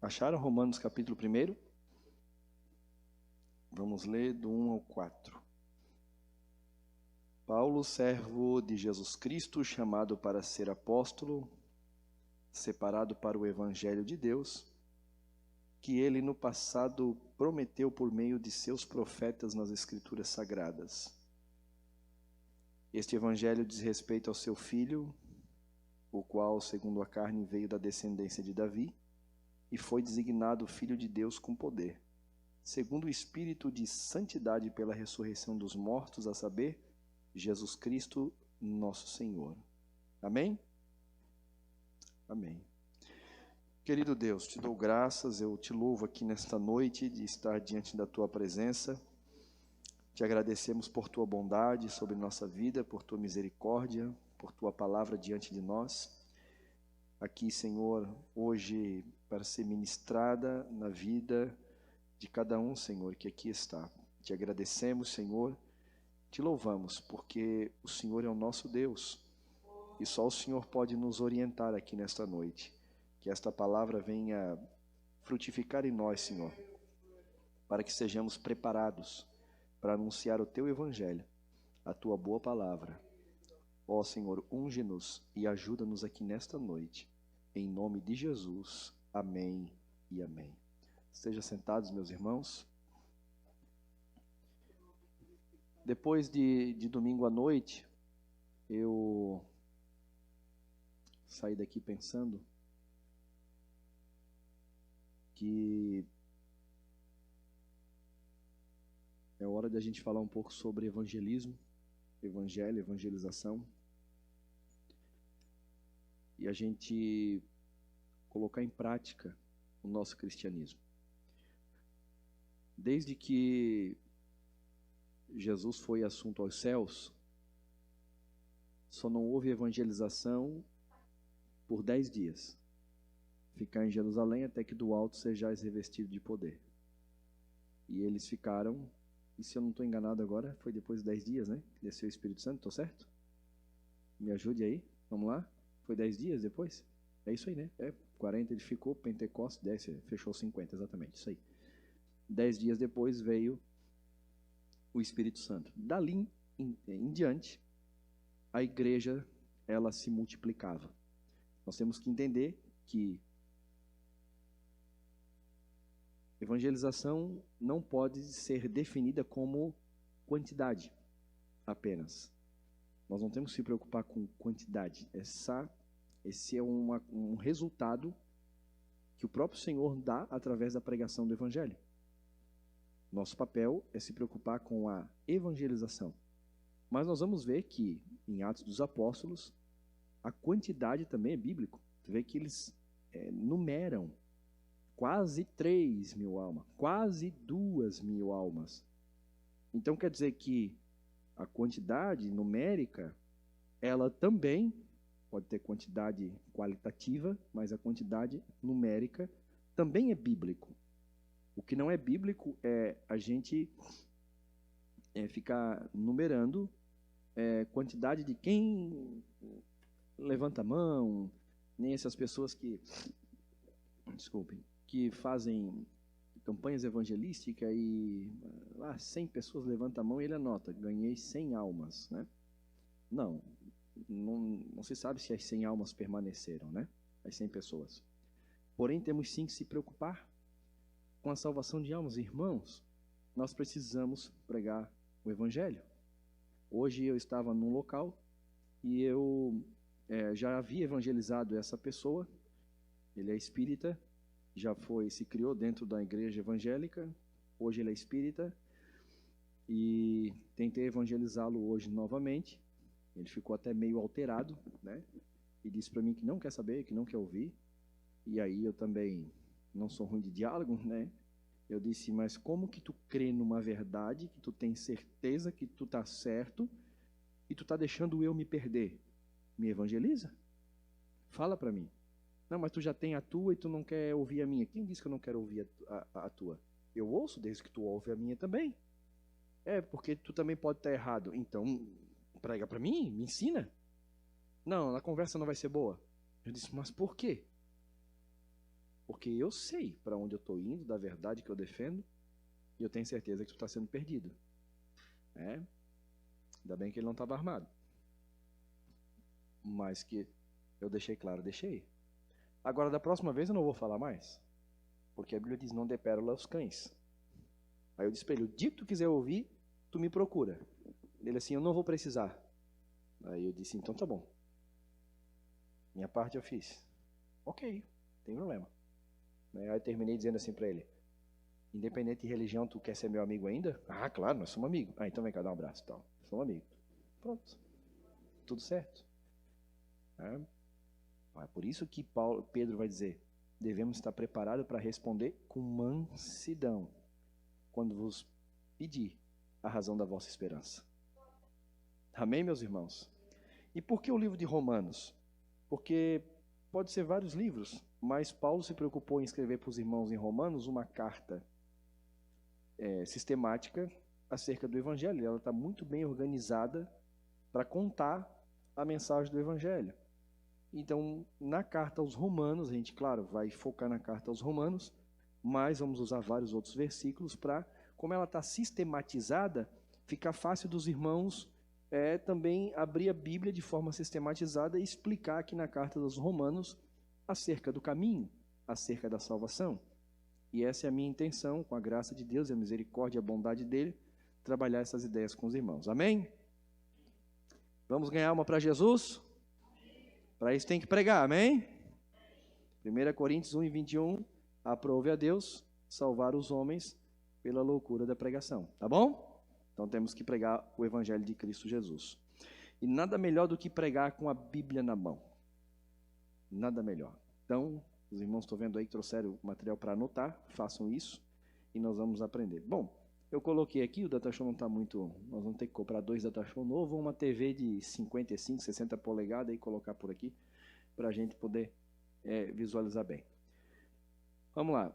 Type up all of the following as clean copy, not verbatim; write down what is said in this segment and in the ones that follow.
Acharam Romanos capítulo 1? Vamos ler do 1 ao 4. Paulo, servo de Jesus Cristo, chamado para ser apóstolo, separado para o evangelho de Deus, que ele no passado prometeu por meio de seus profetas nas Escrituras Sagradas. Este evangelho diz respeito ao seu filho, o qual, segundo a carne, veio da descendência de Davi, e foi designado Filho de Deus com poder, segundo o Espírito de santidade pela ressurreição dos mortos, a saber, Jesus Cristo, nosso Senhor. Amém? Amém. Querido Deus, te dou graças, eu te louvo aqui nesta noite de estar diante da tua presença. Te agradecemos por tua bondade sobre nossa vida, por tua misericórdia, por tua palavra diante de nós. Aqui, Senhor, hoje para ser ministrada na vida de cada um, Senhor, que aqui está. Te agradecemos, Senhor, te louvamos, porque o Senhor é o nosso Deus e só o Senhor pode nos orientar aqui nesta noite. Que esta palavra venha frutificar em nós, Senhor, para que sejamos preparados para anunciar o teu evangelho, a tua boa palavra. Ó Senhor, unge-nos e ajuda-nos aqui nesta noite. Em nome de Jesus. Amém e amém. Estejam sentados, meus irmãos. Depois de domingo à noite, eu saí daqui pensando que é hora de a gente falar um pouco sobre evangelismo, evangelho, evangelização, e a gente colocar em prática o nosso cristianismo. Desde que Jesus foi assunto aos céus, só não houve evangelização por 10 dias. Ficar em Jerusalém até que do alto sejais revestido de poder. E eles ficaram, e se eu não estou enganado agora, foi depois de 10 dias, né? Que desceu o Espírito Santo, estou certo? Me ajude aí, vamos lá? Foi 10 dias depois? É isso aí, né? 40 ele ficou, Pentecostes, 10, fechou 50, exatamente, isso aí. 10 dias depois veio o Espírito Santo. Dali em diante, a igreja, ela se multiplicava. Nós temos que entender que evangelização não pode ser definida como quantidade apenas. Nós não temos que se preocupar com quantidade. Esse é um resultado que o próprio Senhor dá através da pregação do Evangelho. Nosso papel é se preocupar com a evangelização. Mas nós vamos ver que, em Atos dos Apóstolos, a quantidade também é bíblico. Você vê que eles numeram quase 3.000 almas, quase 2.000 almas. Então quer dizer que a quantidade numérica, ela também pode ter quantidade qualitativa, mas a quantidade numérica também é bíblico. O que não é bíblico é a gente ficar numerando quantidade de quem levanta a mão, nem essas pessoas que, desculpem, que fazem campanhas evangelísticas e 100 pessoas levantam a mão e ele anota, ganhei 100 almas, né? Não se sabe se as 100 almas permaneceram, né? As 100 pessoas. Porém, temos sim que se preocupar com a salvação de almas. Irmãos, nós precisamos pregar o evangelho. Hoje eu estava num local e eu já havia evangelizado essa pessoa. Ele é espírita, se criou dentro da igreja evangélica, hoje ele é espírita, e tentei evangelizá-lo hoje novamente. Ele ficou até meio alterado, né? E disse para mim que não quer saber, que não quer ouvir. E aí eu também não sou ruim de diálogo, né? Eu disse, mas como que tu crê numa verdade, que tu tem certeza que tu tá certo, e tu tá deixando eu me perder? Me evangeliza? Fala para mim. Não, mas tu já tem a tua e tu não quer ouvir a minha. Quem disse que eu não quero ouvir a tua? Eu ouço desde que tu ouve a minha também. Porque tu também pode estar errado. Então, prega para mim, me ensina. Não, a conversa não vai ser boa. Eu disse, mas por quê? Porque eu sei para onde eu estou indo, da verdade que eu defendo, e eu tenho certeza que tu está sendo perdido. Ainda bem que ele não estava armado. Mas que eu deixei claro, deixei. Agora, da próxima vez eu não vou falar mais. Porque a Bíblia diz, não dê pérola aos cães. Aí eu disse para ele, o dia que tu quiser ouvir, tu me procura. Ele assim, eu não vou precisar. Aí eu disse, então tá bom. Minha parte eu fiz. Ok, não tem problema. Aí terminei dizendo assim para ele, independente de religião, tu quer ser meu amigo ainda? Ah, claro, nós somos amigos. Ah, então vem cá, dá um abraço. Então. Somos amigos. Pronto. Tudo certo. É por isso que Pedro vai dizer, devemos estar preparados para responder com mansidão, quando vos pedir a razão da vossa esperança. Amém, meus irmãos? E por que o livro de Romanos? Porque pode ser vários livros, mas Paulo se preocupou em escrever para os irmãos em Romanos uma carta sistemática acerca do Evangelho. Ela está muito bem organizada para contar a mensagem do Evangelho. Então, na carta aos Romanos, a gente, claro, vai focar na carta aos Romanos, mas vamos usar vários outros versículos para, como ela está sistematizada, fica fácil dos irmãos também abrir a Bíblia de forma sistematizada e explicar aqui na carta dos Romanos acerca do caminho, acerca da salvação. E essa é a minha intenção, com a graça de Deus, a misericórdia e a bondade dele, trabalhar essas ideias com os irmãos. Amém? Vamos ganhar uma para Jesus? Para isso tem que pregar, amém? 1 Coríntios 1:21, aprove a Deus salvar os homens pela loucura da pregação, tá bom? Então temos que pregar o Evangelho de Cristo Jesus. E nada melhor do que pregar com a Bíblia na mão. Nada melhor. Então, os irmãos estão vendo aí que trouxeram material para anotar, façam isso e nós vamos aprender. Bom, eu coloquei aqui, o datashow não está muito... Nós vamos ter que comprar 2 datashow novos ou uma TV de 55, 60 polegadas e colocar por aqui para a gente poder visualizar bem. Vamos lá.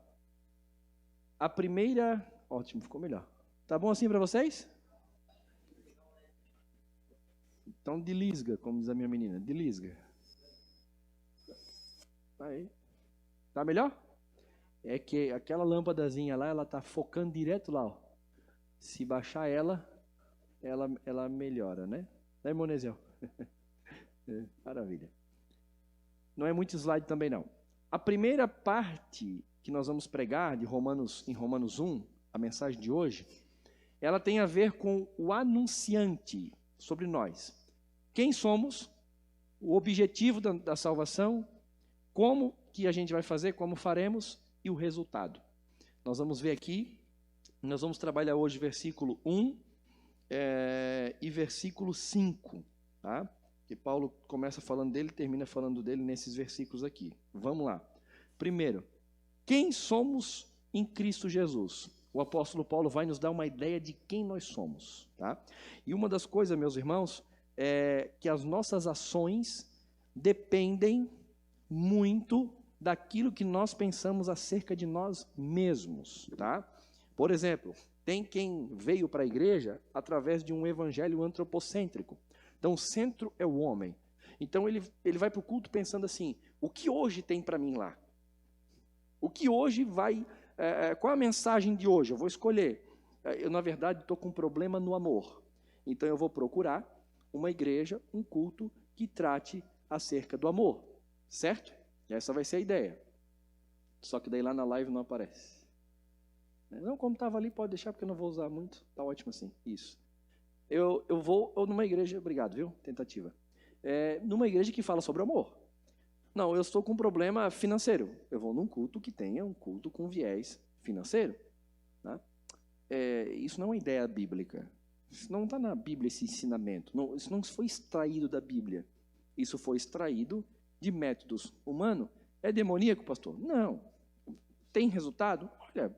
A primeira... Ótimo, ficou melhor. Tá bom assim para vocês? Então, delisga, como diz a minha menina. Delisga. Aí. Tá melhor? É que aquela lâmpadazinha lá, ela tá focando direto lá, ó. Se baixar ela melhora, né? Né, Monesiel? Maravilha. Não é muito slide também, não. A primeira parte que nós vamos pregar em Romanos 1, a mensagem de hoje, ela tem a ver com o anunciante sobre nós. Quem somos, o objetivo da salvação, como que a gente vai fazer, como faremos e o resultado. Nós vamos ver aqui, nós vamos trabalhar hoje versículo 1 e versículo 5, tá? Que Paulo começa falando dele e termina falando dele nesses versículos aqui. Vamos lá. Primeiro, quem somos em Cristo Jesus? O apóstolo Paulo vai nos dar uma ideia de quem nós somos, tá? E uma das coisas, meus irmãos, é que as nossas ações dependem muito daquilo que nós pensamos acerca de nós mesmos, tá? Por exemplo, tem quem veio para a igreja através de um evangelho antropocêntrico. Então, o centro é o homem. Então, ele vai para o culto pensando assim, o que hoje tem para mim lá? O que hoje vai... qual a mensagem de hoje? Eu vou escolher. Eu, na verdade, estou com um problema no amor. Então, eu vou procurar uma igreja, um culto que trate acerca do amor. Certo? Essa vai ser a ideia. Só que daí lá na live não aparece. Não, como estava ali, pode deixar, porque eu não vou usar muito. Está ótimo assim. Isso. Eu vou numa igreja... Obrigado, viu? Tentativa. Numa igreja que fala sobre amor. Não, eu estou com um problema financeiro. Eu vou num culto que tenha um culto com viés financeiro. Tá? Isso não é uma ideia bíblica. Isso não está na Bíblia, esse ensinamento. Não, isso não foi extraído da Bíblia. Isso foi extraído de métodos humanos. É demoníaco, pastor? Não. Tem resultado? Olha,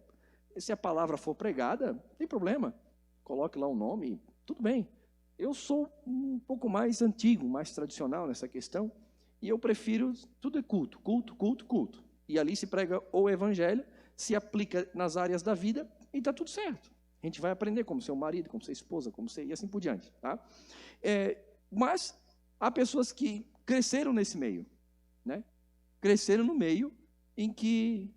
se a palavra for pregada, não tem problema. Coloque lá o nome, tudo bem. Eu sou um pouco mais antigo, mais tradicional nessa questão, e eu prefiro, tudo é culto, culto, culto, culto. E ali se prega o evangelho, se aplica nas áreas da vida e está tudo certo. A gente vai aprender como ser um marido, como ser esposa, como ser, e assim por diante. Tá? Mas há pessoas que cresceram nesse meio, né? Cresceram no meio em que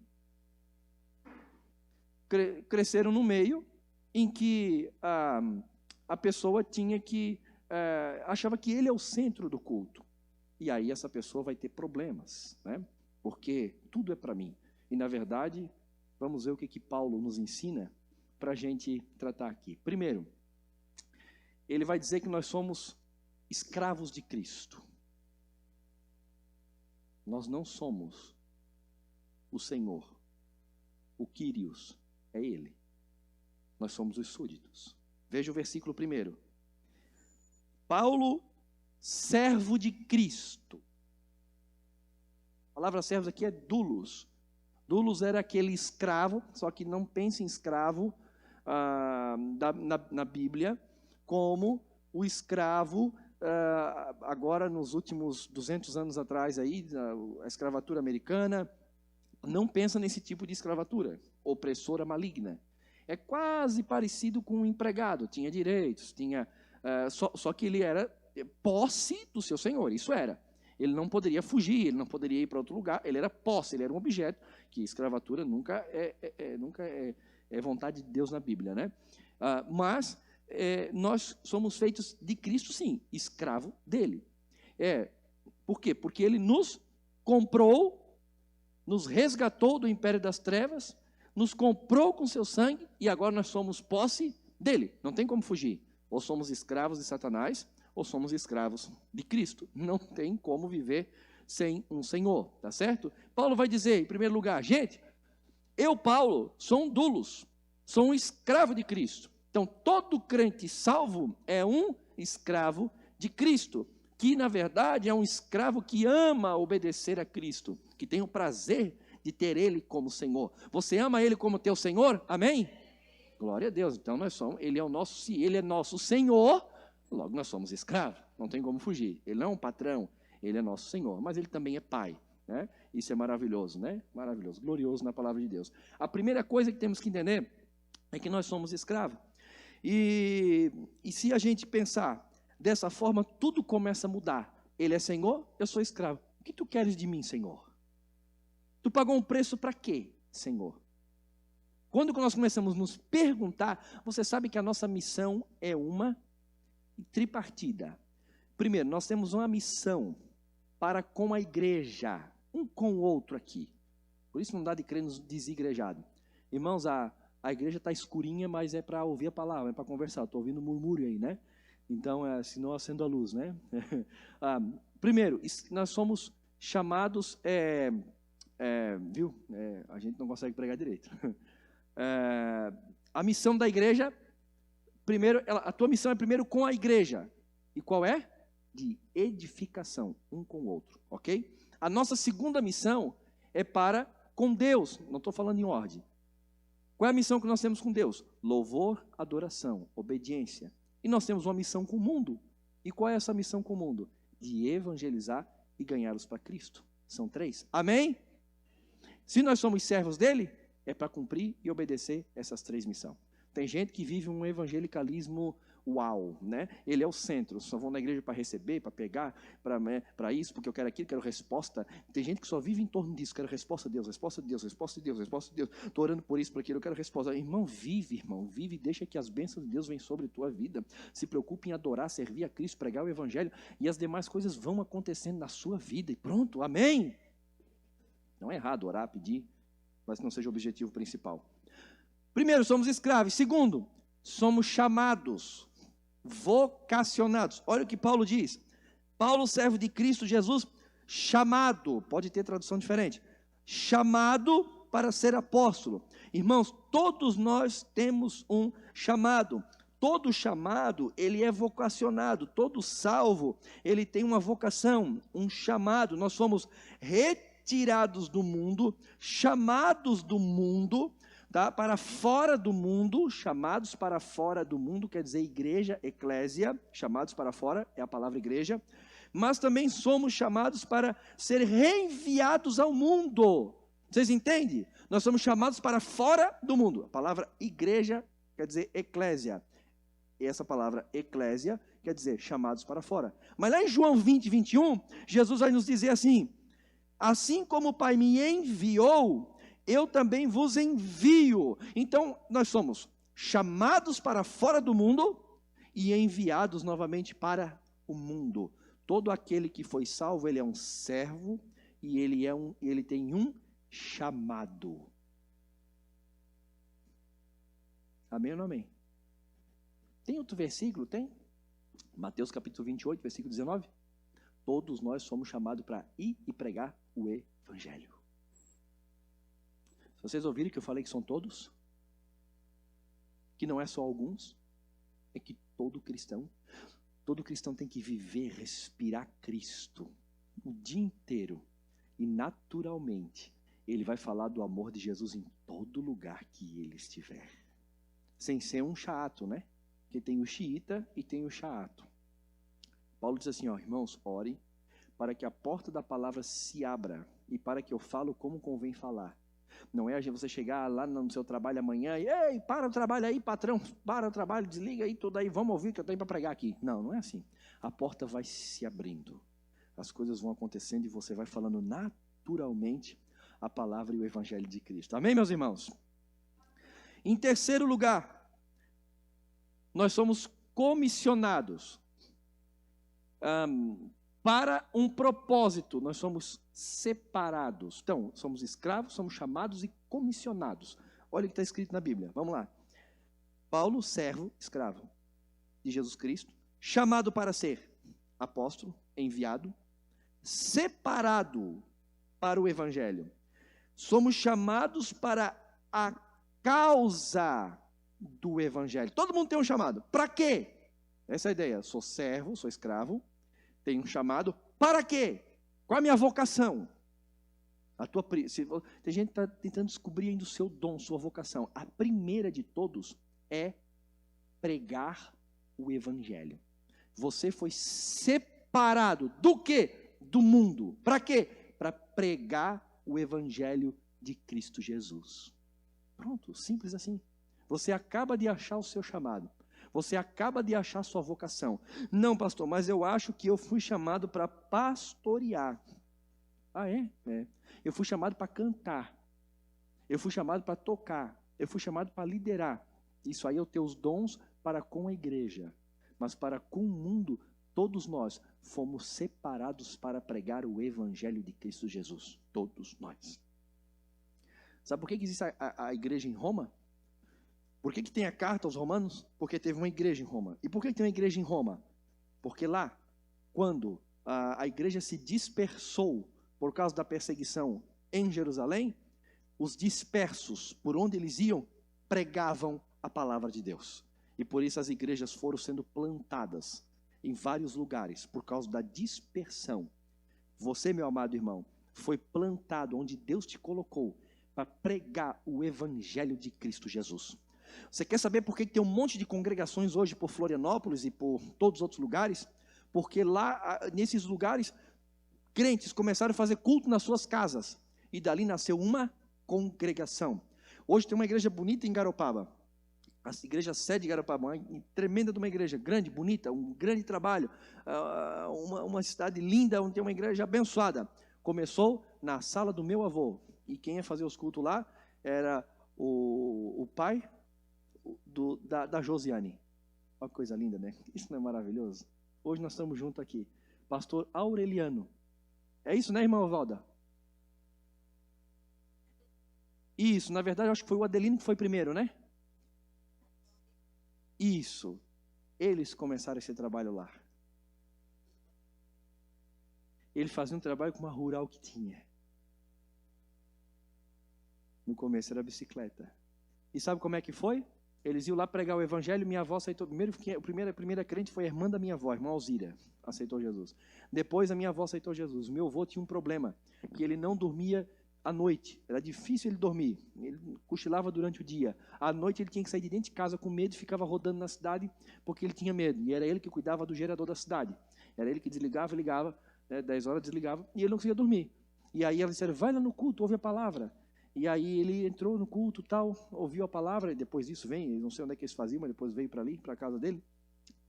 cresceram no meio em que a pessoa tinha que, achava que ele é o centro do culto. E aí essa pessoa vai ter problemas, né? Porque tudo é para mim. E na verdade, vamos ver o que Paulo nos ensina para a gente tratar aqui. Primeiro, ele vai dizer que nós somos escravos de Cristo. Nós não somos o Senhor, o Kyrios, é Ele. Nós somos os súditos. Veja o versículo 1. Paulo, servo de Cristo. A palavra servos aqui é doulos. Doulos era aquele escravo, só que não pense em escravo na Bíblia como o escravo, agora nos últimos 200 anos atrás, aí, a escravatura americana. Não pensa nesse tipo de escravatura, opressora maligna. É quase parecido com um empregado, tinha direitos, só que ele era posse do seu senhor, isso era. Ele não poderia fugir, ele não poderia ir para outro lugar, ele era posse, ele era um objeto, que escravatura nunca é vontade de Deus na Bíblia, né? Mas nós somos feitos de Cristo, sim, escravo dele. Por quê? Porque ele nos comprou, nos resgatou do império das trevas, nos comprou com seu sangue e agora nós somos posse dele. Não tem como fugir. Ou somos escravos de Satanás, ou somos escravos de Cristo. Não tem como viver sem um Senhor, tá certo? Paulo vai dizer, em primeiro lugar, gente, eu, Paulo, sou um doulos, sou um escravo de Cristo. Então, todo crente salvo é um escravo de Cristo, que, na verdade, é um escravo que ama obedecer a Cristo, que tem o prazer de ter Ele como Senhor. Você ama Ele como teu Senhor? Amém? Glória a Deus. Então, se Ele é nosso Senhor, logo nós somos escravos. Não tem como fugir. Ele não é um patrão, Ele é nosso Senhor. Mas Ele também é Pai, né? Isso é maravilhoso, né? Maravilhoso, glorioso na palavra de Deus. A primeira coisa que temos que entender é que nós somos escravos. E se a gente pensar dessa forma, tudo começa a mudar. Ele é Senhor, eu sou escravo. O que tu queres de mim, Senhor? Tu pagou um preço para quê, Senhor? Quando nós começamos a nos perguntar, você sabe que a nossa missão é uma tripartida. Primeiro, nós temos uma missão para com a igreja, um com o outro aqui. Por isso não dá de crer nos desigrejados. Irmãos, a igreja está escurinha, mas é para ouvir a palavra, é para conversar. Estou ouvindo murmúrio aí, né? Então, se não acendo a luz, né? Primeiro, nós somos chamados, viu? A gente não consegue pregar direito. A missão da igreja, primeiro, a tua missão é primeiro com a igreja. E qual é? De edificação, um com o outro, ok? A nossa segunda missão é para com Deus, não estou falando em ordem. Qual é a missão que nós temos com Deus? Louvor, adoração, obediência. E nós temos uma missão com o mundo. E qual é essa missão com o mundo? De evangelizar e ganhá-los para Cristo. São 3. Amém? Se nós somos servos dele, é para cumprir e obedecer essas 3 missões. Tem gente que vive um evangelicalismo uau, né? Ele é o centro, só vou na igreja para receber, para pegar, para isso, porque eu quero aquilo, quero resposta. Tem gente que só vive em torno disso, quero resposta de Deus, resposta de Deus, resposta de Deus, resposta de Deus. Estou orando por isso, por aquilo, eu quero resposta. Irmão, vive, deixa que as bênçãos de Deus venham sobre a tua vida. Se preocupe em adorar, servir a Cristo, pregar o evangelho, e as demais coisas vão acontecendo na sua vida, e pronto, amém? Não é errado orar, pedir, mas não seja o objetivo principal. Primeiro, somos escravos. Segundo, somos chamados, vocacionados. Olha o que Paulo diz. Paulo, servo de Cristo Jesus, chamado, pode ter tradução diferente, chamado para ser apóstolo. Irmãos, todos nós temos um chamado. Todo chamado, ele é vocacionado. Todo salvo, ele tem uma vocação, um chamado. Nós somos retirados do mundo, chamados do mundo, tá? Para fora do mundo, chamados para fora do mundo, quer dizer igreja, eclésia, chamados para fora, é a palavra igreja, mas também somos chamados para ser reenviados ao mundo. Vocês entendem? Nós somos chamados para fora do mundo. A palavra igreja quer dizer eclésia. E essa palavra eclésia quer dizer chamados para fora. Mas lá em João 20, 21, Jesus vai nos dizer assim: assim como o Pai me enviou, eu também vos envio. Então, nós somos chamados para fora do mundo e enviados novamente para o mundo. Todo aquele que foi salvo, ele é um servo e ele tem um chamado. Amém ou não amém? Tem outro versículo? Tem? Mateus capítulo 28, versículo 19. Todos nós somos chamados para ir e pregar o evangelho. Se vocês ouvirem que eu falei que são todos, que não é só alguns, é que todo cristão tem que viver, respirar Cristo o dia inteiro. E naturalmente, ele vai falar do amor de Jesus em todo lugar que ele estiver. Sem ser um chato, né? Porque tem o xiita e tem o chato. Paulo diz assim, ó, irmãos, orem para que a porta da palavra se abra e para que eu falo como convém falar. Não é você chegar lá no seu trabalho amanhã e, ei, para o trabalho aí, patrão, para o trabalho, desliga aí tudo aí, vamos ouvir que eu tenho para pregar aqui. Não, não é assim. A porta vai se abrindo, as coisas vão acontecendo e você vai falando naturalmente a palavra e o evangelho de Cristo. Amém, meus irmãos? Em terceiro lugar, nós somos comissionados para um propósito, nós somos separados. Então, somos escravos, somos chamados e comissionados. Olha o que está escrito na Bíblia, vamos lá. Paulo, servo, escravo de Jesus Cristo, chamado para ser apóstolo, enviado, separado para o evangelho. Somos chamados para a causa do evangelho. Todo mundo tem um chamado. Para quê? Essa é a ideia. Sou servo, sou escravo, tenho um chamado. Para quê? Qual é a minha vocação? Tem gente que está tentando descobrir ainda o seu dom, sua vocação. A primeira de todos é pregar o evangelho. Você foi separado do quê? Do mundo. Para quê? Para pregar o evangelho de Cristo Jesus. Pronto, simples assim. Você acaba de achar o seu chamado. Você acaba de achar a sua vocação. Não, pastor, mas eu acho que eu fui chamado para pastorear. Ah, é? É. Eu fui chamado para cantar. Eu fui chamado para tocar. Eu fui chamado para liderar. Isso aí é os teus dons para com a igreja. Mas para com o mundo, todos nós fomos separados para pregar o evangelho de Cristo Jesus. Todos nós. Sabe por que existe a igreja em Roma? Por que tem a carta aos romanos? Porque teve uma igreja em Roma. E por que tem uma igreja em Roma? Porque lá, quando a igreja se dispersou por causa da perseguição em Jerusalém, os dispersos, por onde eles iam, pregavam a palavra de Deus. E por isso as igrejas foram sendo plantadas em vários lugares, por causa da dispersão. Você, meu amado irmão, foi plantado onde Deus te colocou para pregar o evangelho de Cristo Jesus. Você quer saber por que tem um monte de congregações hoje por Florianópolis e por todos os outros lugares? Porque lá, nesses lugares, crentes começaram a fazer culto nas suas casas. E dali nasceu uma congregação. Hoje tem uma igreja bonita em Garopaba. A igreja sede de Garopaba, uma tremenda de uma igreja, grande, bonita, um grande trabalho. Uma cidade linda, onde tem uma igreja abençoada. Começou na sala do meu avô. E quem ia fazer os cultos lá era o pai da Josiane. Olha que coisa linda, né? Isso não é maravilhoso? Hoje nós estamos juntos aqui. Pastor Aureliano. É isso, né, irmã Valda? Isso, na verdade, eu acho que foi o Adelino que foi primeiro, né? Isso. Eles começaram esse trabalho lá. Ele fazia um trabalho com uma rural que tinha. No começo era bicicleta. E sabe como é que foi? Eles iam lá pregar o evangelho, minha avó aceitou. A primeira crente foi a irmã da minha avó, a irmã Alzira, aceitou Jesus. Depois a minha avó aceitou Jesus. O meu avô tinha um problema, que ele não dormia à noite. Era difícil ele dormir. Ele cochilava durante o dia. À noite ele tinha que sair de dentro de casa com medo e ficava rodando na cidade porque ele tinha medo. E era ele que cuidava do gerador da cidade. Era ele que desligava e ligava, 10 horas desligava, e ele não conseguia dormir. E aí ela disse, vai lá no culto, ouve a palavra. E aí ele entrou no culto tal, ouviu a palavra, e depois disso não sei onde é que eles faziam, mas depois veio para ali, para a casa dele.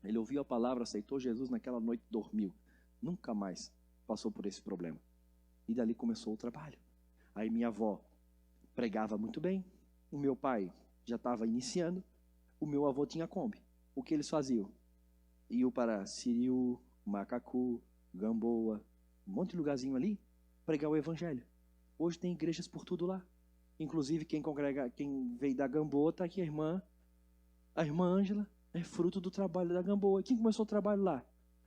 Ele ouviu a palavra, aceitou Jesus, naquela noite dormiu. Nunca mais passou por esse problema. E dali começou o trabalho. Aí minha avó pregava muito bem, o meu pai já estava iniciando, o meu avô tinha Kombi. O que eles faziam? Iam para Siriu, Macacu, Gamboa, um monte de lugarzinho ali, pregar o evangelho. Hoje tem igrejas por tudo lá. Inclusive quem veio da Gamboa está aqui, a irmã Ângela, é fruto do trabalho da Gamboa. Quem começou o trabalho lá?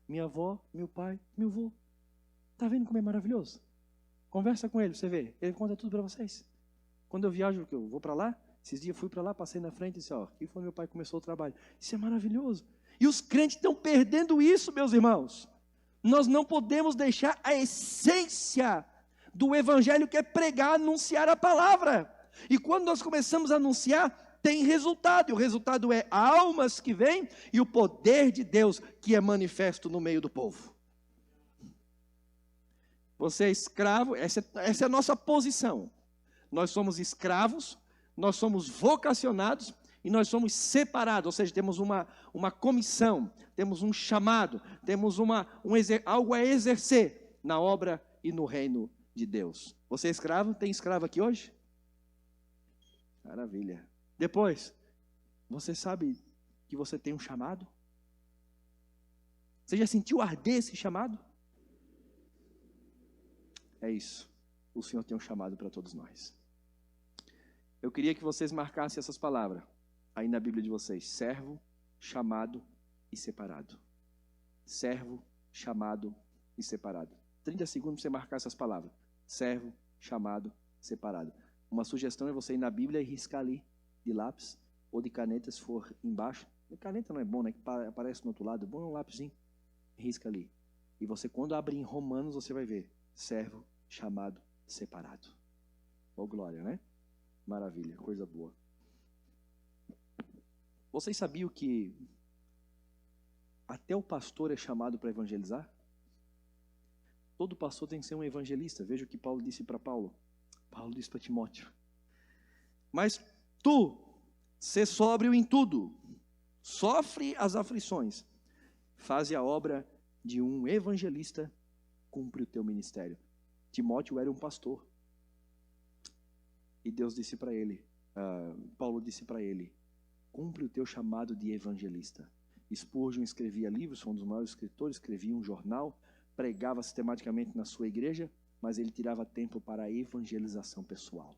Minha avó, meu pai, meu avô. Tá vendo como é maravilhoso? Conversa com ele, você vê. Ele conta tudo para vocês. Quando eu viajo, que eu vou para lá, esses dias eu fui para lá, passei na frente e disse, ó, aqui foi meu pai começou o trabalho. Isso é maravilhoso. E os crentes estão perdendo isso, meus irmãos. Nós não podemos deixar a essência do evangelho, que é pregar, anunciar a palavra. E quando nós começamos a anunciar, tem resultado. E o resultado é almas que vêm e o poder de Deus que é manifesto no meio do povo. Você é escravo, essa é a nossa posição. Nós somos escravos, nós somos vocacionados e nós somos separados, ou seja, temos uma comissão, temos um chamado, temos algo a exercer na obra e no reino de Deus. Você é escravo? Tem escravo aqui hoje? Maravilha. Depois, você sabe que você tem um chamado? Você já sentiu arder esse chamado? É isso. O Senhor tem um chamado para todos nós. Eu queria que vocês marcassem essas palavras aí na Bíblia de vocês. Servo, chamado e separado. Servo, chamado e separado. 30 segundos para você marcar essas palavras. Servo, chamado, separado. Uma sugestão é você ir na Bíblia e riscar ali de lápis ou de caneta, se for embaixo. A caneta não é bom, né? Que aparece no outro lado. Bom é um lápisinho. Risca ali. E você, quando abrir em Romanos, você vai ver. Servo, chamado, separado. Oh, glória, né? Maravilha, coisa boa. Vocês sabiam que até o pastor é chamado para evangelizar? Todo pastor tem que ser um evangelista. Veja o que Paulo disse para Paulo. Paulo disse para Timóteo. Mas tu, sê sóbrio em tudo, sofre as aflições, faze a obra de um evangelista, cumpre o teu ministério. Timóteo era um pastor. E Deus disse para ele, Paulo disse para ele, cumpre o teu chamado de evangelista. Spurgeon escrevia livros, foi um dos maiores escritores, escrevia um jornal, pregava sistematicamente na sua igreja, mas ele tirava tempo para a evangelização pessoal.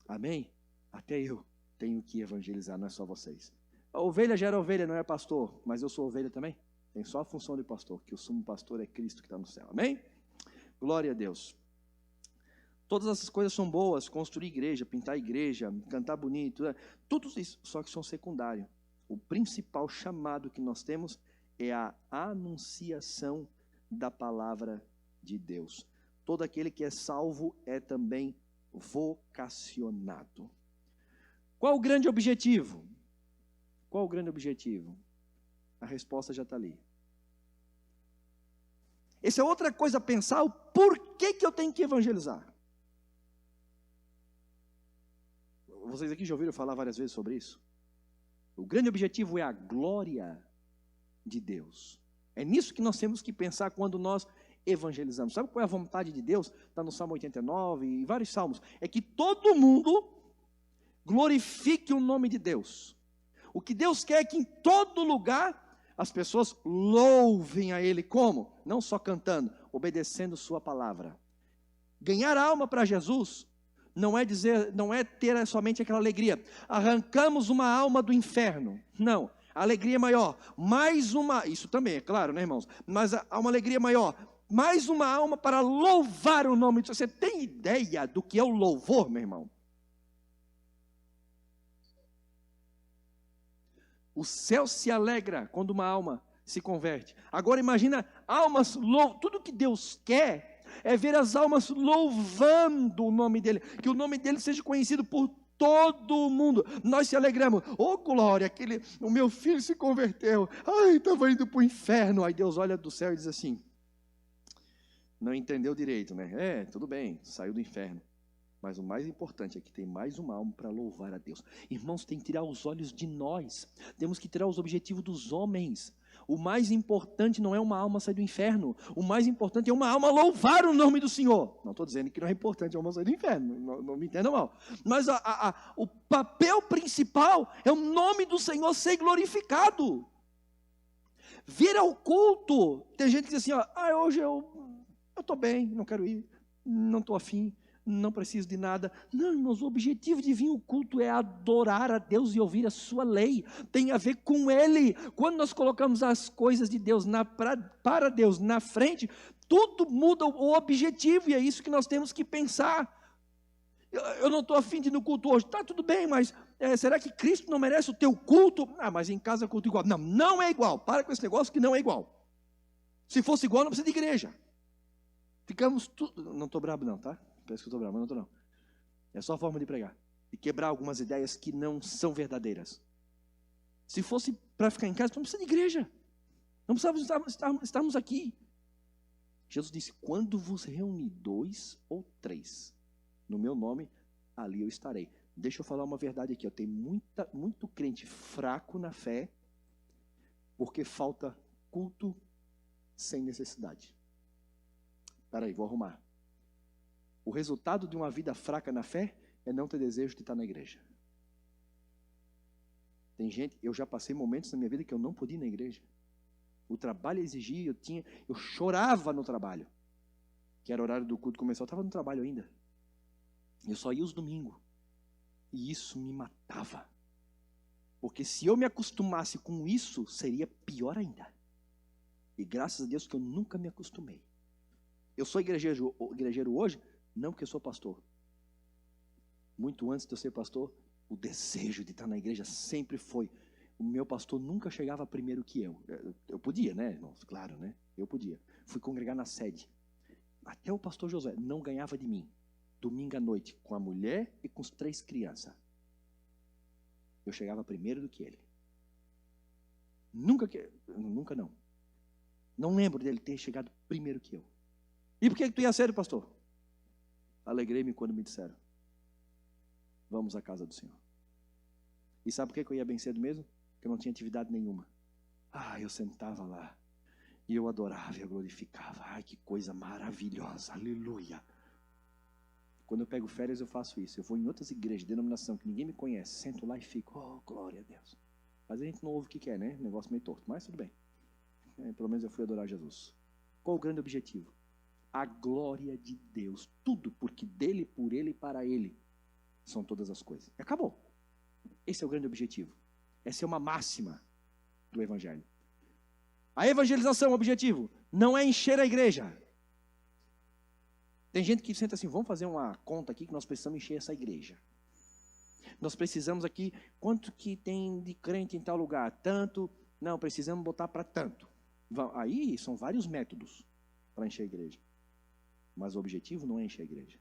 Amém? Até eu tenho que evangelizar, não é só vocês. A ovelha gera ovelha, não é pastor, mas eu sou ovelha também. Tem só a função de pastor, que o sumo pastor é Cristo que está no céu. Amém? Glória a Deus. Todas essas coisas são boas, construir igreja, pintar igreja, cantar bonito, tudo isso, só que são secundários. O principal chamado que nós temos é a anunciação da palavra de Deus. Todo aquele que é salvo é também vocacionado. Qual o grande objetivo? Qual o grande objetivo? A resposta já está ali. Essa é outra coisa a pensar, o porquê que eu tenho que evangelizar. Vocês aqui já ouviram falar várias vezes sobre isso? O grande objetivo é a glória de Deus. É nisso que nós temos que pensar quando nós evangelizamos. Sabe qual é a vontade de Deus? Está no Salmo 89 e vários salmos. É que todo mundo glorifique o nome de Deus. O que Deus quer é que em todo lugar as pessoas louvem a Ele. Como? Não só cantando, obedecendo sua palavra. Ganhar alma para Jesus não é ter somente aquela alegria. Arrancamos uma alma do inferno. Não. A alegria é maior. Isso também é claro, né, irmãos? Mas há uma alegria maior. Mais uma alma para louvar o nome de Deus. Você tem ideia do que é o louvor, meu irmão? O céu se alegra quando uma alma se converte. Agora imagina almas tudo que Deus quer é ver as almas louvando o nome dele, que o nome dele seja conhecido por todo mundo. Nós se alegramos. Oh, glória, o meu filho se converteu. Ai, estava indo para o inferno. Aí Deus olha do céu e diz assim, não entendeu direito, né? Tudo bem, saiu do inferno. Mas o mais importante é que tem mais uma alma para louvar a Deus. Irmãos, tem que tirar os olhos de nós. Temos que tirar os objetivos dos homens. O mais importante não é uma alma sair do inferno. O mais importante é uma alma louvar o nome do Senhor. Não estou dizendo que não é importante a alma sair do inferno. Não me entenda mal. Mas o papel principal é o nome do Senhor ser glorificado. Vir ao culto. Tem gente que diz assim, hoje eu estou bem, não quero ir, não estou afim, não preciso de nada. Não, irmãos, o objetivo de vir ao culto é adorar a Deus e ouvir a sua lei. Tem a ver com Ele. Quando nós colocamos as coisas de Deus para Deus na frente, tudo muda o objetivo, e é isso que nós temos que pensar. Eu não estou afim de ir no culto hoje. Tá, tudo bem, mas será que Cristo não merece o teu culto? Mas em casa é culto igual. Não, não é igual. Para com esse negócio que não é igual. Se fosse igual, não precisa de igreja. Ficamos tudo. Não estou bravo não, tá? Parece que eu estou bravo, mas não estou não. É só a forma de pregar. De quebrar algumas ideias que não são verdadeiras. Se fosse para ficar em casa, não precisa de igreja. Não precisávamos estarmos aqui. Jesus disse, quando vos reunir 2 ou 3 no meu nome, ali eu estarei. Deixa eu falar uma verdade aqui. Tem muito crente fraco na fé, porque falta culto sem necessidade. Espera aí, vou arrumar. O resultado de uma vida fraca na fé é não ter desejo de estar na igreja. Tem gente, eu já passei momentos na minha vida que eu não podia ir na igreja. O trabalho exigia, eu chorava no trabalho. Que era o horário do culto começar, eu estava no trabalho ainda. Eu só ia os domingos. E isso me matava. Porque se eu me acostumasse com isso, seria pior ainda. E graças a Deus que eu nunca me acostumei. Eu sou igrejeiro hoje, não porque eu sou pastor. Muito antes de eu ser pastor, o desejo de estar na igreja sempre foi. O meu pastor nunca chegava primeiro que eu. Eu podia, né, irmãos? Claro, né? Eu podia. Fui congregar na sede. Até o pastor Josué não ganhava de mim. Domingo à noite, com a mulher e com as 3 crianças. Eu chegava primeiro do que ele. Nunca não. Não lembro dele ter chegado primeiro que eu. E por que tu ia cedo, pastor? Alegrei-me quando me disseram, vamos à casa do Senhor. E sabe por que eu ia bem cedo mesmo? Porque eu não tinha atividade nenhuma. Eu sentava lá, e eu adorava, eu glorificava. Ai, que coisa maravilhosa, aleluia. Quando eu pego férias eu faço isso. Eu vou em outras igrejas, denominação, que ninguém me conhece, sento lá e fico, glória a Deus. Mas a gente não ouve o que quer, né? Negócio meio torto, mas tudo bem. Pelo menos eu fui adorar Jesus. Qual o grande objetivo? A glória de Deus. Tudo porque dele, por ele e para ele são todas as coisas. E acabou. Esse é o grande objetivo. Essa é uma máxima do Evangelho. A evangelização é o objetivo. Não é encher a igreja. Tem gente que senta assim, vamos fazer uma conta aqui que nós precisamos encher essa igreja. Nós precisamos aqui, quanto que tem de crente em tal lugar? Tanto, não, precisamos botar para tanto. Aí são vários métodos para encher a igreja. Mas o objetivo não é encher a igreja.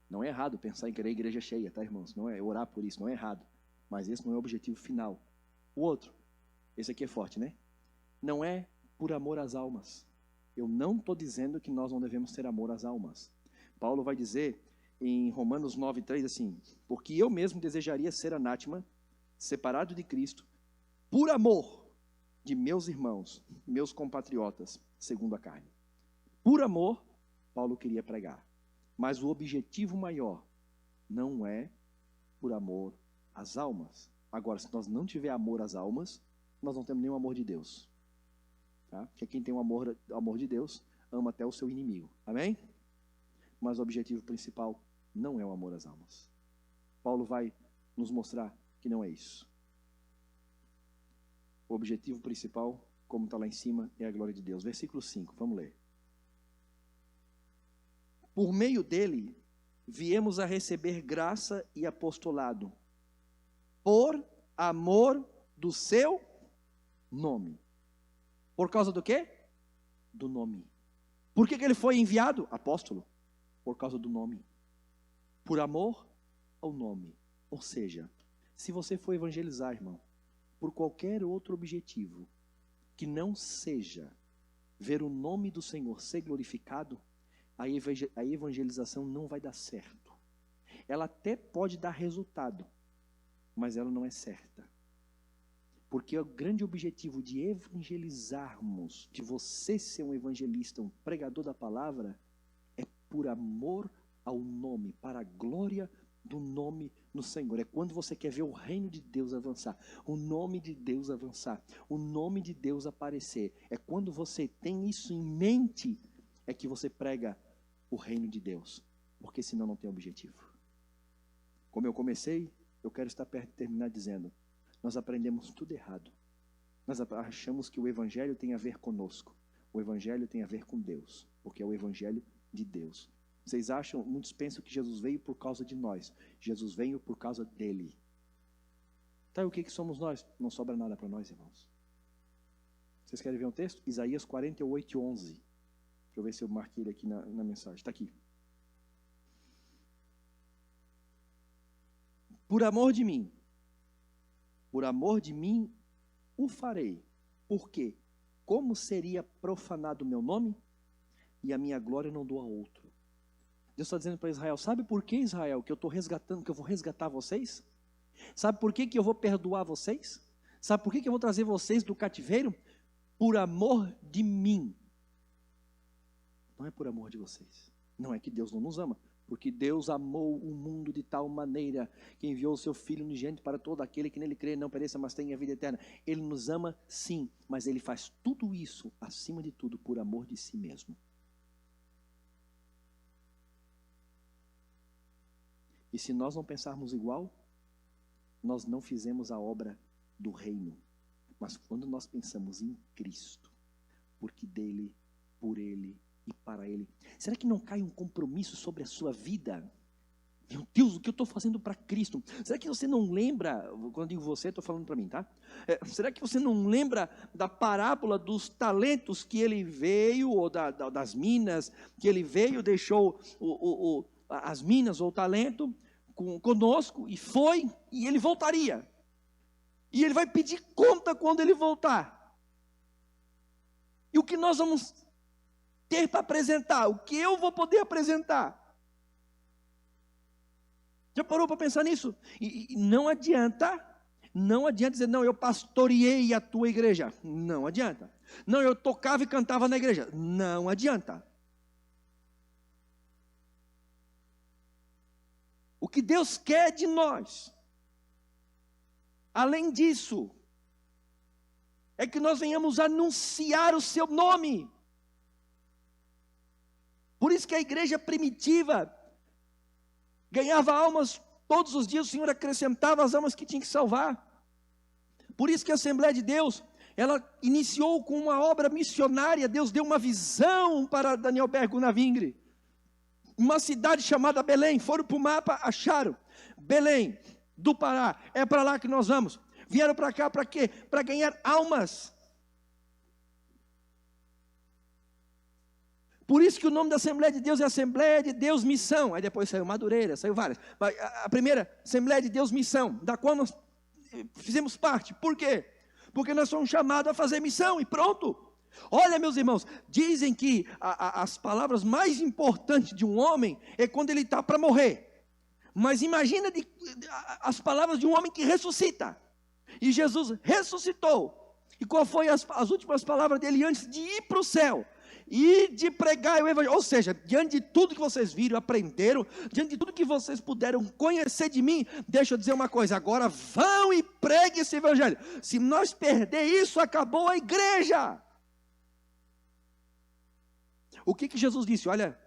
Não é errado pensar em querer a igreja cheia, tá, irmãos? Não é orar por isso, não é errado. Mas esse não é o objetivo final. O outro, esse aqui é forte, né? Não é por amor às almas. Eu não estou dizendo que nós não devemos ter amor às almas. Paulo vai dizer em Romanos 9:3 assim, porque eu mesmo desejaria ser anátema, separado de Cristo, por amor de meus irmãos, meus compatriotas, segundo a carne. Por amor, Paulo queria pregar. Mas o objetivo maior não é por amor às almas. Agora, se nós não tiver amor às almas, nós não temos nenhum amor de Deus. Tá? Porque quem tem o amor de Deus, ama até o seu inimigo. Amém? Mas o objetivo principal não é o amor às almas. Paulo vai nos mostrar que não é isso. O objetivo principal, como está lá em cima, é a glória de Deus. Versículo 5, vamos ler. Por meio dele, viemos a receber graça e apostolado, por amor do seu nome. Por causa do quê? Do nome. Por que ele foi enviado? Apóstolo. Por causa do nome. Por amor ao nome. Ou seja, se você for evangelizar, irmão, por qualquer outro objetivo, que não seja ver o nome do Senhor ser glorificado, a evangelização não vai dar certo. Ela até pode dar resultado, mas ela não é certa. Porque o grande objetivo de evangelizarmos, de você ser um evangelista, um pregador da palavra, é por amor ao nome, para a glória do nome no Senhor. É quando você quer ver o reino de Deus avançar, o nome de Deus avançar, o nome de Deus aparecer. É quando você tem isso em mente, é que você prega o reino de Deus. Porque senão não tem objetivo. Como eu comecei, eu quero estar perto de terminar dizendo, nós aprendemos tudo errado. Nós achamos que o evangelho tem a ver conosco. O evangelho tem a ver com Deus, porque é o evangelho de Deus. Vocês acham, muitos pensam que Jesus veio por causa de nós. Jesus veio por causa dele. Então o que somos nós? Não sobra nada para nós, irmãos. Vocês querem ver um texto? Isaías 48:11. Deixa eu ver se eu marquei ele aqui na mensagem. Está aqui. Por amor de mim o farei. Por quê? Como seria profanado o meu nome? E a minha glória não dou a outro. Deus está dizendo para Israel, sabe por que, Israel, que eu estou resgatando, que eu vou resgatar vocês? Sabe por que eu vou perdoar vocês? Sabe por que eu vou trazer vocês do cativeiro? Por amor de mim. Não é por amor de vocês. Não é que Deus não nos ama. Porque Deus amou o mundo de tal maneira que enviou o seu Filho unigênito para todo aquele que nele crê, não pereça, mas tenha vida eterna. Ele nos ama sim, mas Ele faz tudo isso, acima de tudo, por amor de si mesmo. E se nós não pensarmos igual, nós não fizemos a obra do reino. Mas quando nós pensamos em Cristo, porque dele, por Ele e para Ele, será que não cai um compromisso sobre a sua vida? Meu Deus, o que eu estou fazendo para Cristo? Será que você não lembra, quando digo você, estou falando para mim, tá? Será que você não lembra da parábola dos talentos que ele veio, ou das minas, que ele veio, deixou as minas ou o talento conosco, e foi, e ele voltaria. E ele vai pedir conta quando ele voltar. E o que nós vamos ter para apresentar? O que eu vou poder apresentar? Já parou para pensar nisso? E não adianta dizer, não, eu pastoreei a tua igreja. Não adianta. Não, eu tocava e cantava na igreja. Não adianta. O que Deus quer de nós, além disso, é que nós venhamos anunciar o seu nome. Por isso que a igreja primitiva ganhava almas todos os dias, o Senhor acrescentava as almas que tinha que salvar. Por isso que a Assembleia de Deus, ela iniciou com uma obra missionária. Deus deu uma visão para Daniel Bergo Navingre. Uma cidade chamada Belém. Foram para o mapa, acharam Belém do Pará, é para lá que nós vamos. Vieram para cá para quê? Para ganhar almas. Por isso que o nome da Assembleia de Deus é Assembleia de Deus Missão. Aí depois saiu Madureira, saiu várias. A primeira, Assembleia de Deus Missão, da qual nós fizemos parte. Por quê? Porque nós somos chamados a fazer missão e pronto. Olha, meus irmãos, dizem que as palavras mais importantes de um homem é quando ele está para morrer. Mas imagina as palavras de um homem que ressuscita. E Jesus ressuscitou. E qual foi as últimas palavras dele antes de ir para o céu? E de pregar o evangelho. Ou seja, diante de tudo que vocês viram, aprenderam, diante de tudo que vocês puderam conhecer de mim, deixa eu dizer uma coisa, agora vão e preguem esse evangelho. Se nós perder isso, acabou a igreja. O que Jesus disse? Olha,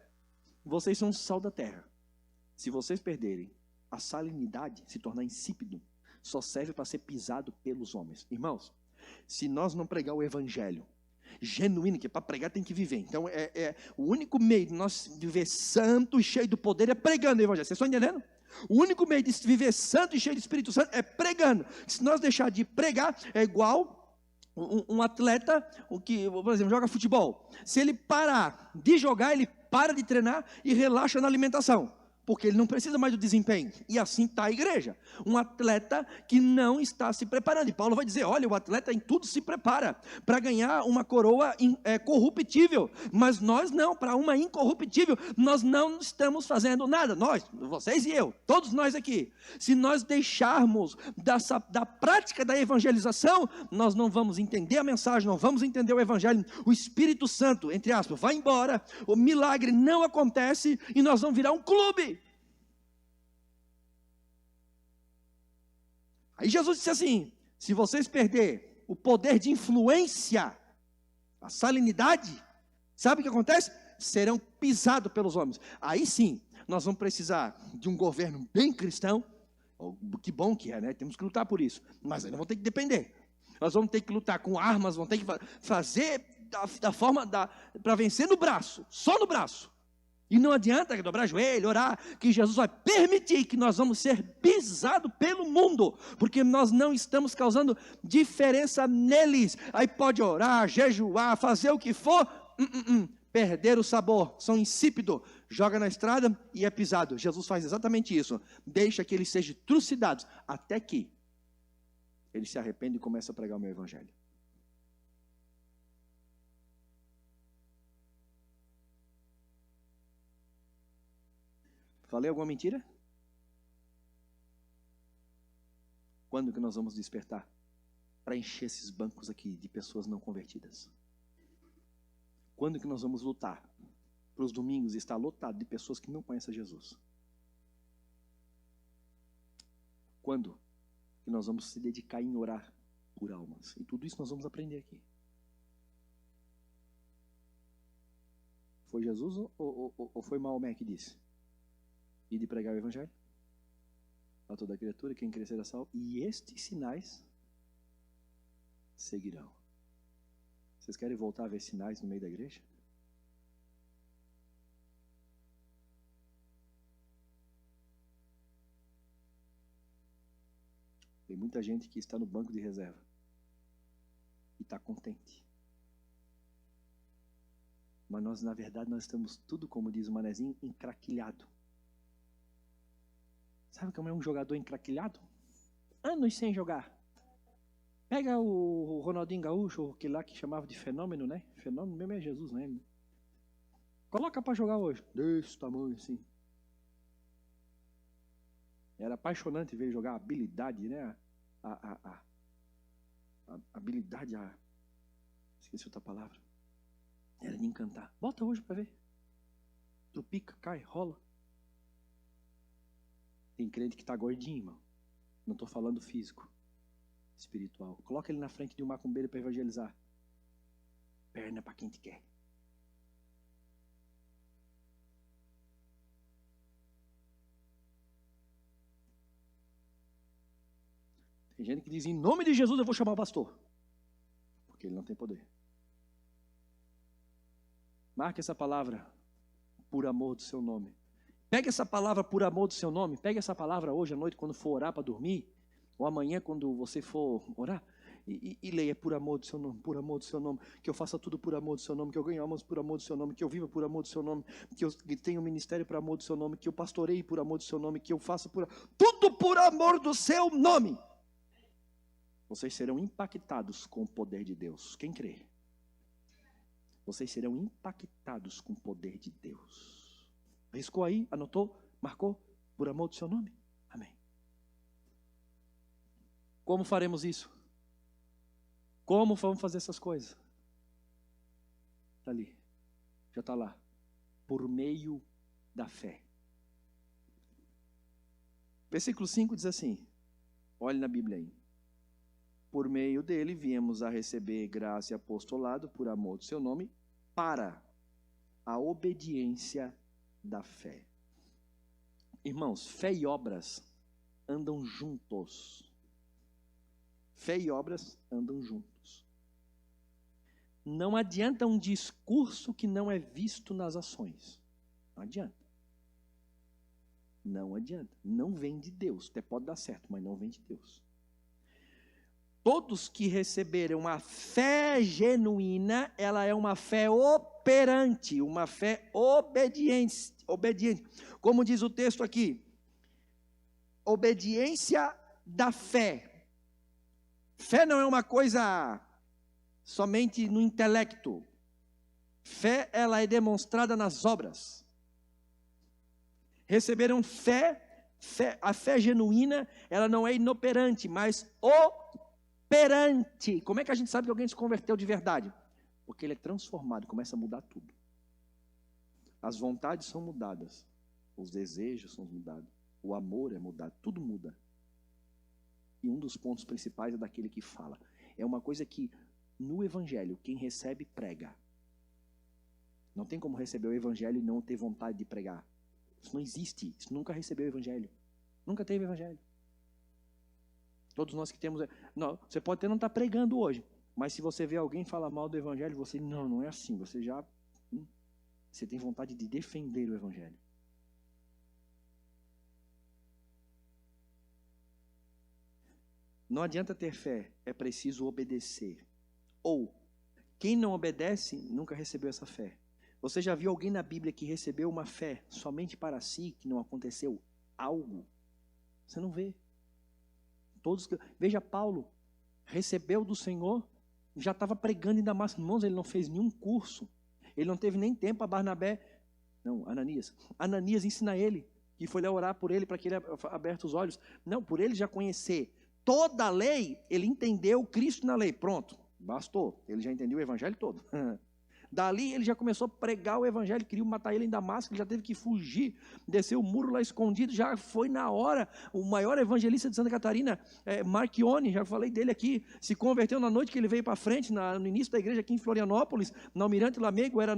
vocês são o sal da terra. Se vocês perderem a salinidade, se tornar insípido, só serve para ser pisado pelos homens. Irmãos, se nós não pregar o evangelho genuíno, que para pregar tem que viver. Então, o único meio de nós viver santo e cheio do poder é pregando o evangelho. Vocês estão entendendo? O único meio de viver santo e cheio do Espírito Santo é pregando. Se nós deixar de pregar, é igual um atleta que, por exemplo, joga futebol. Se ele parar de jogar, ele para de treinar e relaxa na alimentação. porque ele não precisa mais do desempenho. E assim está a igreja. Um atleta que não está se preparando. E Paulo vai dizer, olha, o atleta em tudo se prepara para ganhar uma coroa corruptível. Mas nós não, para uma incorruptível, nós não estamos fazendo nada. Nós, vocês e eu, todos nós aqui. Se nós deixarmos da prática da evangelização, nós não vamos entender a mensagem, não vamos entender o evangelho. O Espírito Santo, entre aspas, vai embora, o milagre não acontece e nós vamos virar um clube. Aí Jesus disse assim, se vocês perderem o poder de influência, a salinidade, sabe o que acontece? Serão pisados pelos homens. Aí sim, nós vamos precisar de um governo bem cristão. Que bom que é, né? Temos que lutar por isso. Mas ainda vamos ter que depender. Nós vamos ter que lutar com armas, vamos ter que fazer da forma para vencer no braço, só no braço. E não adianta dobrar joelho, orar, que Jesus vai permitir que nós vamos ser pisados pelo mundo, porque nós não estamos causando diferença neles. Aí pode orar, jejuar, fazer o que for, perder o sabor, são insípidos, joga na estrada e é pisado. Jesus faz exatamente isso, deixa que eles sejam trucidados, até que eles se arrependem e começam a pregar o meu evangelho. Falei alguma mentira? Quando que nós vamos despertar para encher esses bancos aqui de pessoas não convertidas? Quando que nós vamos lutar para os domingos estar lotado de pessoas que não conhecem Jesus? Quando que nós vamos se dedicar em orar por almas? E tudo isso nós vamos aprender aqui. Foi Jesus ou foi Maomé que disse? E de pregar o evangelho a toda criatura, quem crescer a salvo, e estes sinais seguirão. Vocês querem voltar a ver sinais no meio da igreja? Tem muita gente que está no banco de reserva e está contente. Mas nós, na verdade, nós estamos tudo, como diz o manezinho, encraquilhado. Sabe como é um jogador encraquilhado? Anos sem jogar. Pega o Ronaldinho Gaúcho, aquele lá que chamava de fenômeno, né? Fenômeno mesmo é Jesus, né? Coloca para jogar hoje. Desse tamanho assim. Era apaixonante ver jogar a habilidade, né? A habilidade, esqueci outra palavra. Era de encantar. Bota hoje para ver. Trupica, cai, rola. Tem crente que está gordinho, irmão. Não estou falando físico, espiritual. Coloca ele na frente de um macumbeiro para evangelizar. Perna para quem te quer. Tem gente que diz, em nome de Jesus eu vou chamar o pastor. Porque ele não tem poder. Marque essa palavra, por amor do seu nome. Pega essa palavra por amor do seu nome. Pega essa palavra hoje à noite quando for orar para dormir. Ou amanhã quando você for orar. E leia por amor do seu nome, por amor do seu nome. Que eu faça tudo por amor do seu nome. Que eu ganhe almas por amor do seu nome. Que eu viva por amor do seu nome. Que eu tenha um ministério por amor do seu nome. Que eu pastoreie por amor do seu nome. Que eu faça tudo por amor do seu nome. Vocês serão impactados com o poder de Deus. Quem crê? Vocês serão impactados com o poder de Deus. Riscou aí? Anotou? Marcou? Por amor do seu nome? Amém. Como faremos isso? Como vamos fazer essas coisas? Está ali. Já está lá. Por meio da fé. Versículo 5 diz assim. Olhe na Bíblia aí. Por meio dele viemos a receber graça e apostolado por amor do seu nome para a obediência da fé. Irmãos, fé e obras andam juntos. Fé e obras andam juntos. Não adianta um discurso que não é visto nas ações. Não adianta. Não adianta. Não vem de Deus. Até pode dar certo, mas não vem de Deus. todos que receberam a fé genuína, ela é uma fé operante, uma fé obediente. Como diz o texto aqui, obediência da fé. Fé não é uma coisa somente no intelecto. Fé, ela é demonstrada nas obras. Receberam fé, a fé genuína, ela não é inoperante, mas operante. Como é que a gente sabe que alguém se converteu de verdade? Porque ele é transformado, começa a mudar tudo. As vontades são mudadas, os desejos são mudados, o amor é mudado, tudo muda. E um dos pontos principais é daquele que fala. É uma coisa que no evangelho, quem recebe, prega. Não tem como receber o evangelho e não ter vontade de pregar. Isso não existe. Isso nunca recebeu o evangelho. Nunca teve evangelho. Todos nós que temos... Não, você pode até não estar pregando hoje, mas se você vê alguém falar mal do evangelho, você... Não é assim. Você já... Você tem vontade de defender o evangelho. Não adianta ter fé, é preciso obedecer. Ou, quem não obedece, nunca recebeu essa fé. Você já viu alguém na Bíblia que recebeu uma fé somente para si, que não aconteceu algo? Você não vê. Veja Paulo, recebeu do Senhor, já estava pregando em Damasco. Irmãos, ele não fez nenhum curso. Ele não teve nem tempo a Barnabé. Não, Ananias ensina ele, que foi lá orar por ele, para que ele aberta os olhos. Não, por ele já conhecer toda a lei, ele entendeu Cristo na lei. Pronto, bastou. Ele já entendeu o evangelho todo. Dali ele já começou a pregar o evangelho, queriam matar ele em Damasco, ele já teve que fugir, desceu o muro lá escondido, já foi na hora. O maior evangelista de Santa Catarina, Marchione, já falei dele aqui, se converteu na noite que ele veio para frente, no início da igreja aqui em Florianópolis, na Almirante Lamego, era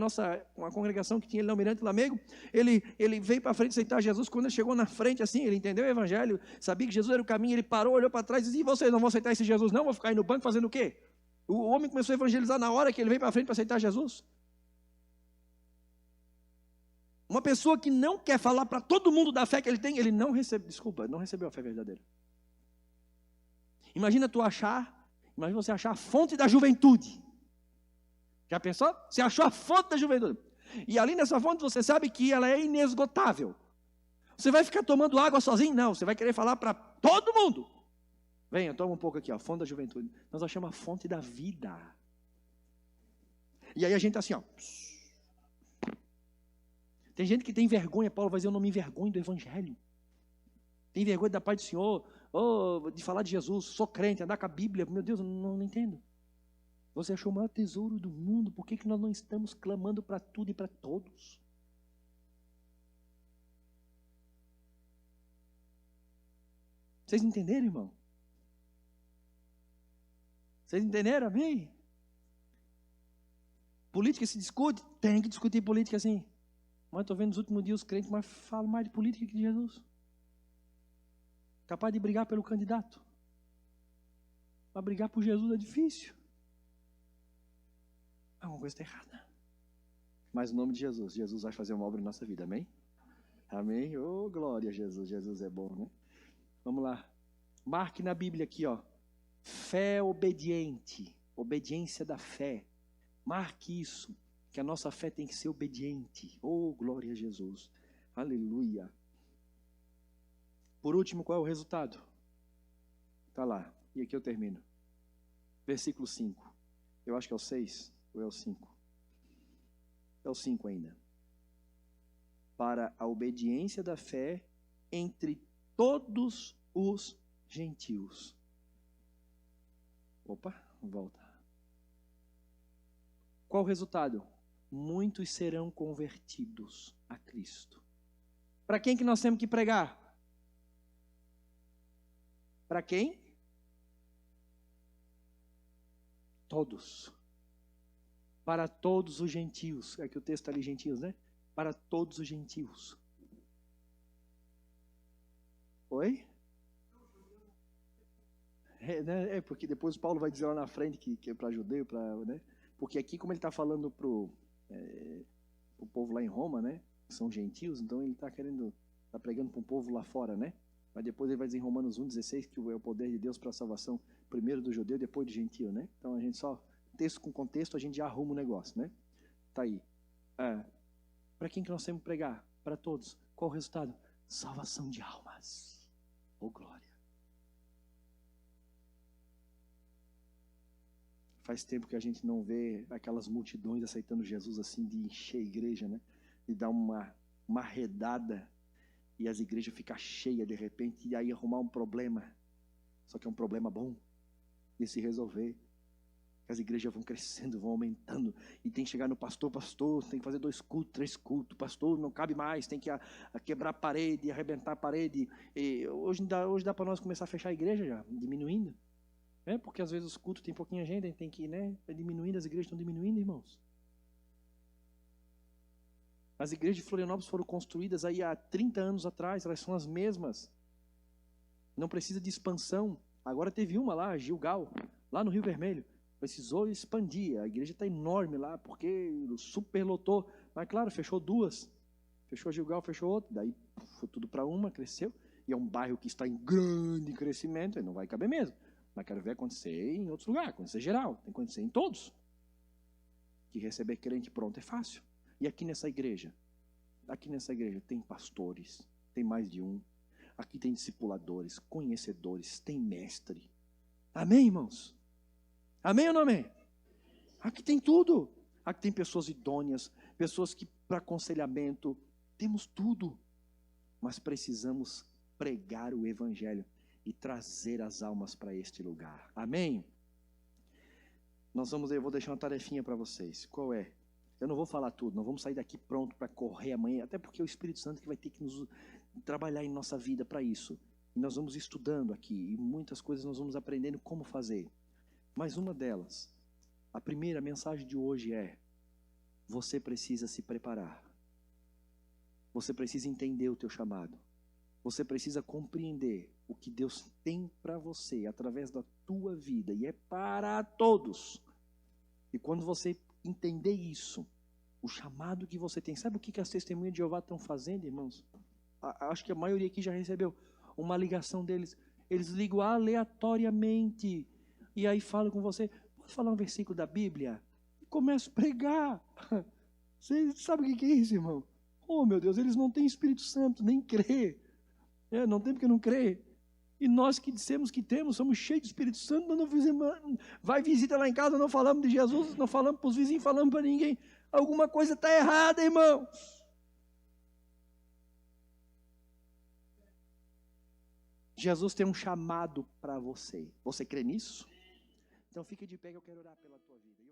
uma congregação que tinha ele na Almirante Lamego. Ele veio para frente aceitar Jesus. Quando ele chegou na frente assim, ele entendeu o evangelho, sabia que Jesus era o caminho, ele parou, olhou para trás e disse: e vocês não vão aceitar esse Jesus não? Vão ficar aí no banco fazendo o quê? O homem começou a evangelizar na hora que ele veio para frente para aceitar Jesus. Uma pessoa que não quer falar para todo mundo da fé que ele tem, ele não recebeu a fé verdadeira. Imagina você achar a fonte da juventude. Já pensou? Você achou a fonte da juventude. E ali nessa fonte você sabe que ela é inesgotável. Você vai ficar tomando água sozinho? Não, você vai querer falar para todo mundo. Venha, toma um pouco aqui, ó, fonte da juventude. Nós achamos a fonte da vida. E aí a gente tá assim, ó. Tem gente que tem vergonha, Paulo vai dizer: eu não me envergonho do evangelho. Tem vergonha da paz do Senhor, de falar de Jesus, sou crente, andar com a Bíblia. Meu Deus, eu não entendo. Você achou o maior tesouro do mundo, por que nós não estamos clamando para tudo e para todos? Vocês entenderam, irmão? Vocês entenderam? Amém? Política se discute? Tem que discutir política sim. Mas estou vendo nos últimos dias os crentes mas falam mais de política que de Jesus. Capaz de brigar pelo candidato. Para brigar por Jesus é difícil. Alguma coisa está errada. Mas no nome de Jesus vai fazer uma obra na nossa vida, amém? Amém? Oh, glória a Jesus, Jesus é bom, né? Vamos lá. Marque na Bíblia aqui, ó. Fé obediente, obediência da fé. Marque isso, que a nossa fé tem que ser obediente. Oh, glória a Jesus. Aleluia. Por último, qual é o resultado? Está lá, e aqui eu termino. Versículo 5. Eu acho que é o 6 ou é o 5? É o 5 ainda. Para a obediência da fé entre todos os gentios. Opa, volta. Qual o resultado? Muitos serão convertidos a Cristo. Para quem que nós temos que pregar? Para quem? Todos. Para todos os gentios. É que o texto está ali, gentios, né? Para todos os gentios. Oi? Porque depois Paulo vai dizer lá na frente que é para judeu, né? Porque aqui, como ele está falando para o povo lá em Roma, né? Que são gentios, então ele está pregando para um povo lá fora, né? Mas depois ele vai dizer em Romanos 1,16 que é o poder de Deus para a salvação, primeiro do judeu, depois do gentio, né? Então a gente só, texto com contexto, a gente já arruma o negócio, né? Tá aí. Para quem que nós temos que pregar? Para todos. Qual o resultado? Salvação de almas. Oh, glória. Faz tempo que a gente não vê aquelas multidões aceitando Jesus assim, de encher a igreja, né? De dar uma arredada e as igrejas ficam cheias de repente, e aí arrumar um problema, só que é um problema bom de se resolver. As igrejas vão crescendo, vão aumentando, e tem que chegar no pastor, tem que fazer 2 cultos, 3 cultos, pastor, não cabe mais, tem que quebrar a parede, arrebentar a parede. E hoje dá para nós começar a fechar a igreja já, diminuindo. Porque às vezes os cultos tem pouquinha gente, a gente tem que ir, né? Diminuindo, as igrejas estão diminuindo, irmãos. As igrejas de Florianópolis foram construídas aí há 30 anos atrás, elas são as mesmas. Não precisa de expansão. Agora teve uma lá, Gilgal, lá no Rio Vermelho. Precisou expandir. A igreja está enorme lá, porque superlotou. Mas claro, fechou 2. Fechou Gilgal, fechou outra. Daí foi tudo para uma, cresceu. E é um bairro que está em grande crescimento, aí não vai caber mesmo. Mas quero ver acontecer em outros lugares, acontecer geral, tem que acontecer em todos. Que receber crente pronto é fácil. E aqui nessa igreja tem pastores, tem mais de um. Aqui tem discipuladores, conhecedores, tem mestre. Amém, irmãos? Amém ou não amém? Aqui tem tudo. Aqui tem pessoas idôneas, pessoas que para aconselhamento, temos tudo. Mas precisamos pregar o evangelho e trazer as almas para este lugar. Amém? Eu vou deixar uma tarefinha para vocês. Qual é? Eu não vou falar tudo, não vamos sair daqui pronto para correr amanhã, até porque é o Espírito Santo que vai ter que nos trabalhar em nossa vida para isso. E nós vamos estudando aqui, e muitas coisas nós vamos aprendendo como fazer. Mas uma delas, a primeira mensagem de hoje é: você precisa se preparar. Você precisa entender o teu chamado. Você precisa compreender o que Deus tem para você através da tua vida, e é para todos. E quando você entender isso, o chamado que você tem, sabe o que as testemunhas de Jeová estão fazendo, irmãos? Acho que a maioria aqui já recebeu uma ligação deles. Eles ligam aleatoriamente e aí falam com você: pode falar um versículo da Bíblia? E começa a pregar. Você sabe o que é isso, irmão? Oh, meu Deus, eles não têm Espírito Santo, nem crê. Não tem porque não crê. E nós que dissemos que temos, somos cheios de Espírito Santo, mas não fizemos. Vai visita lá em casa, não falamos de Jesus, não falamos para os vizinhos, falamos para ninguém. Alguma coisa está errada, irmãos. Jesus tem um chamado para você. Você crê nisso? Então fique de pé que eu quero orar pela tua vida.